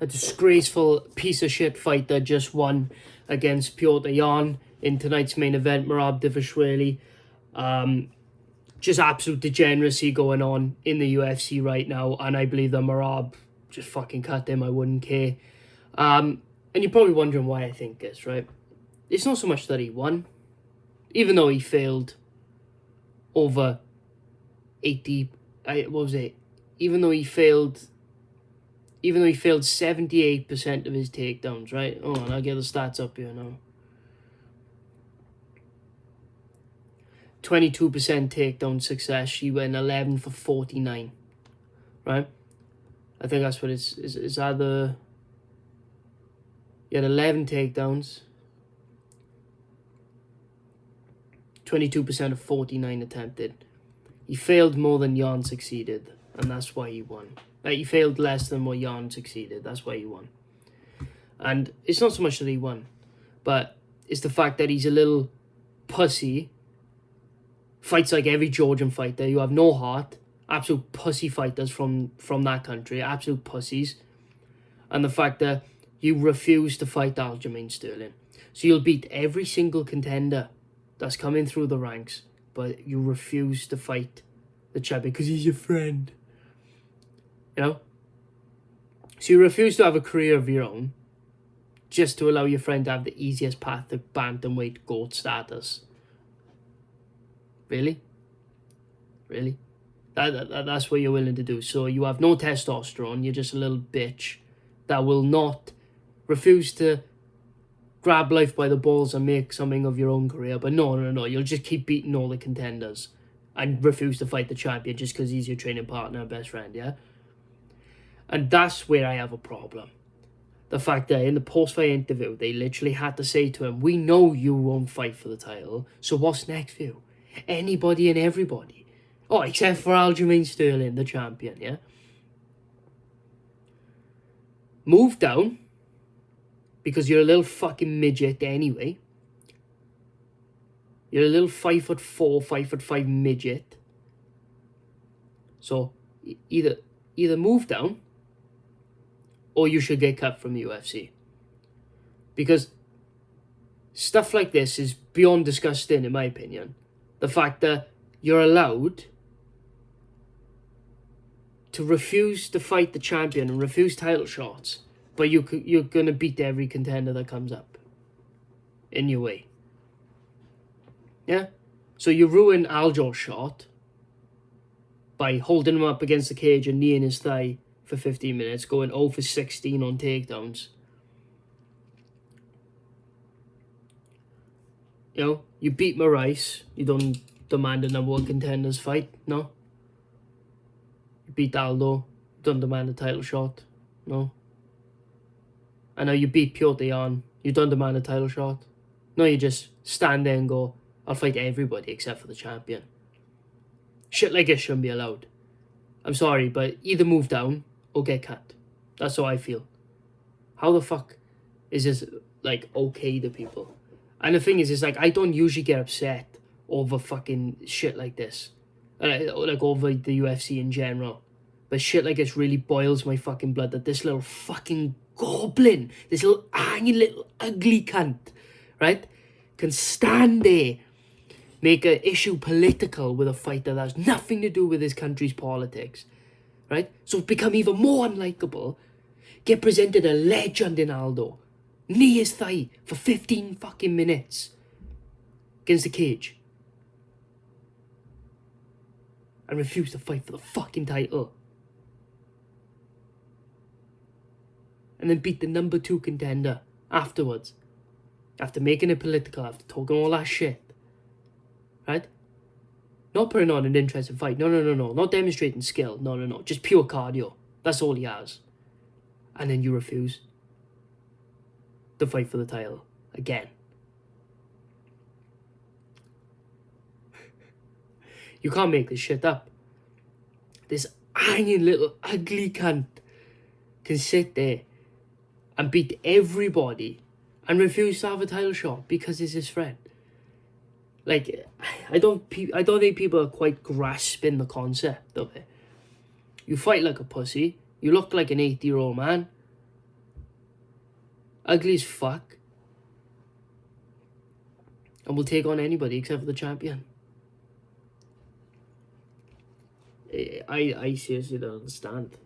a disgraceful piece of shit fight that just won against Piotr Jan in tonight's main event, Merab Dvalishvili. Just absolute degeneracy going on in the UFC right now, and I believe that Merab just fucking cut him. I wouldn't care. And you're probably wondering why I think this, right? It's not so much that he won, even though he failed over 80. What was it? Even though he failed 78% of his takedowns, right? Oh, and I'll get the stats up here now. 22% takedown success. She went 11 for 49, right? I think that's what it's either. He had 11 takedowns. 22% of 49 attempted. He failed more than Jan succeeded, and that's why he won. Like, he failed less than what Jan succeeded. That's why he won. And it's not so much that he won, but it's the fact that he's a little pussy. Fights like every Georgian fighter. You have no heart. Absolute pussy fighters from that country. Absolute pussies. And the fact that you refuse to fight Aljamain Sterling. So you'll beat every single contender that's coming through the ranks, but you refuse to fight the champion because he's your friend. You know? So you refuse to have a career of your own just to allow your friend to have the easiest path to bantamweight GOAT status. Really? Really? That's what you're willing to do. So you have no testosterone. You're just a little bitch that will not refuse to grab life by the balls and make something of your own career. But no. You'll just keep beating all the contenders and refuse to fight the champion just because he's your training partner and best friend, yeah? And that's where I have a problem. The fact that in the post-fight interview, they literally had to say to him, we know you won't fight for the title, so what's next for you? Anybody and everybody. Oh, except for Aljamain Sterling, the champion, yeah? Move down, because you're a little fucking midget anyway. You're a little 5'4", 5'5" midget. So, either move down, or you should get cut from the UFC. Because stuff like this is beyond disgusting, in my opinion. The fact that you're allowed to refuse to fight the champion and refuse title shots, but you're going to beat every contender that comes up in your way. Yeah? So you ruin Aljo's shot by holding him up against the cage and kneeing his thigh for 15 minutes, going 0 for 16 on takedowns. You know, you beat Moraes, you don't demand a number one contenders fight, no? You beat Aldo, you don't demand a title shot, no? I know you beat Piotr Jan, you don't demand a title shot. No, you just stand there and go, I'll fight everybody except for the champion. Shit like this shouldn't be allowed. I'm sorry, but either move down or get cut. That's how I feel. How the fuck is this, like, okay to people? And the thing is, like, I don't usually get upset over fucking shit like this. Like, over the UFC in general. But shit like this really boils my fucking blood, that this little fucking goblin, this little hanging little ugly cunt, right, can stand there, make an issue political with a fighter that has nothing to do with his country's politics, right? So become even more unlikable, get presented a legend in Aldo, knee his thigh for 15 fucking minutes against the cage, and refuse to fight for the fucking title. And then beat the number 2 contender afterwards. After making it political, after talking all that shit. Right? Not putting on an interesting fight. No. Not demonstrating skill. No. Just pure cardio. That's all he has. And then you refuse to fight for the title again. You can't make this shit up. This hanging little ugly cunt can sit there and beat everybody and refuse to have a title shot because he's his friend. Like, I don't think people are quite grasping the concept of it. You fight like a pussy. You look like an 80-year-old man. ugly as fuck, and will take on anybody except for the champion. I seriously don't understand.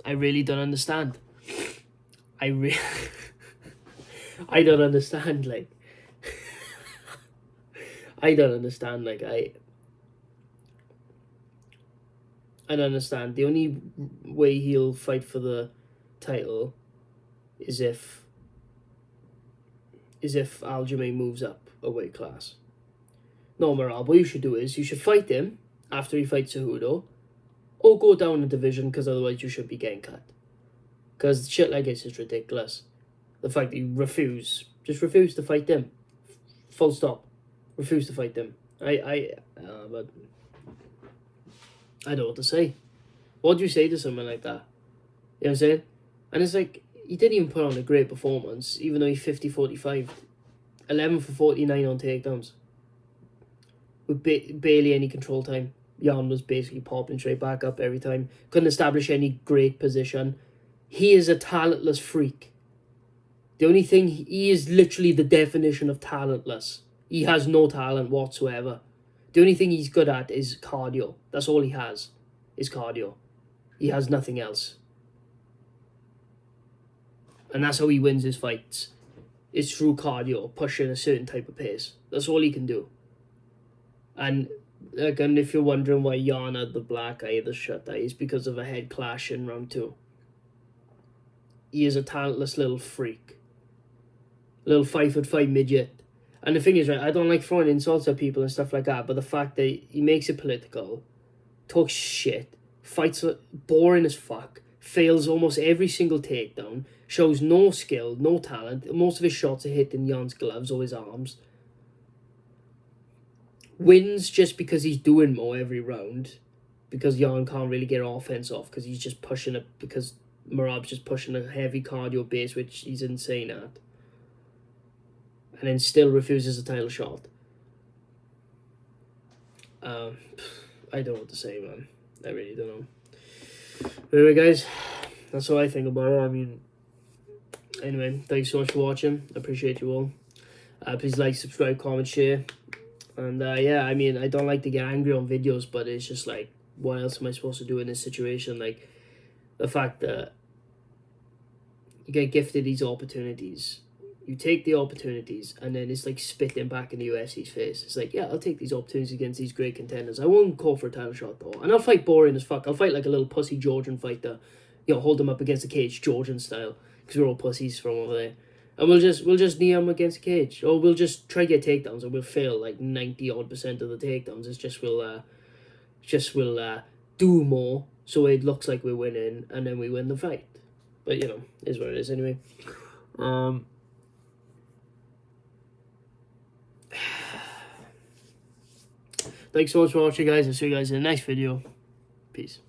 I really don't understand. I I don't understand. Like, I don't understand. Like, I don't understand. The only way he'll fight for the title is if Aljamain moves up a weight class. No, Merab, what you should do is you should fight him after he fights Cejudo, or go down a division, because otherwise you should be getting cut. Because shit like this is ridiculous. The fact that you just refuse to fight them. Full stop. Refuse to fight them. But I don't know what to say. What do you say to someone like that? You know what I'm saying? And it's like, he didn't even put on a great performance, even though he's 50-45. 11 for 49 on takedowns. With barely any control time. Jan was basically popping straight back up every time. Couldn't establish any great position. He is a talentless freak. The only thing, he is literally the definition of talentless. He has no talent whatsoever. The only thing he's good at is cardio. That's all he has, is cardio. He has nothing else. And that's how he wins his fights. It's through cardio, pushing a certain type of pace. That's all he can do. And again, if you're wondering why Jan had the black eye, the shut eye, it's because of a head clash in round 2. He is a talentless little freak. Little 5'5" midget. And the thing is, right, I don't like throwing insults at people and stuff like that, but the fact that he makes it political, talks shit, fights boring as fuck, fails almost every single takedown, shows no skill, no talent, most of his shots are hitting Jan's gloves or his arms, wins just because he's doing more every round, because Jan can't really get offense off, because he's just pushing it, because Merab's just pushing a heavy cardio base, which he's insane at. And then still refuses a title shot. I don't know what to say, man. I really don't know. But anyway, guys, that's what I think about it. I mean, anyway, thanks so much for watching. I appreciate you all. Please like, subscribe, comment, share. And yeah, I mean, I don't like to get angry on videos, but it's just like, what else am I supposed to do in this situation? Like, the fact that you get gifted these opportunities. You take the opportunities, and then it's like spitting back in the UFC's face. It's like, yeah, I'll take these opportunities against these great contenders. I won't call for a title shot, though. And I'll fight boring as fuck. I'll fight like a little pussy Georgian fighter. You know, hold them up against the cage, Georgian style. Because we're all pussies from over there. And we'll just knee them against the cage. Or we'll just try to get takedowns, and we'll fail like 90-odd% of the takedowns. It's just we'll do more, so it looks like we're winning, and then we win the fight. But, you know, is what it is anyway. Thanks so much for watching, guys. I'll see you guys in the next video. Peace.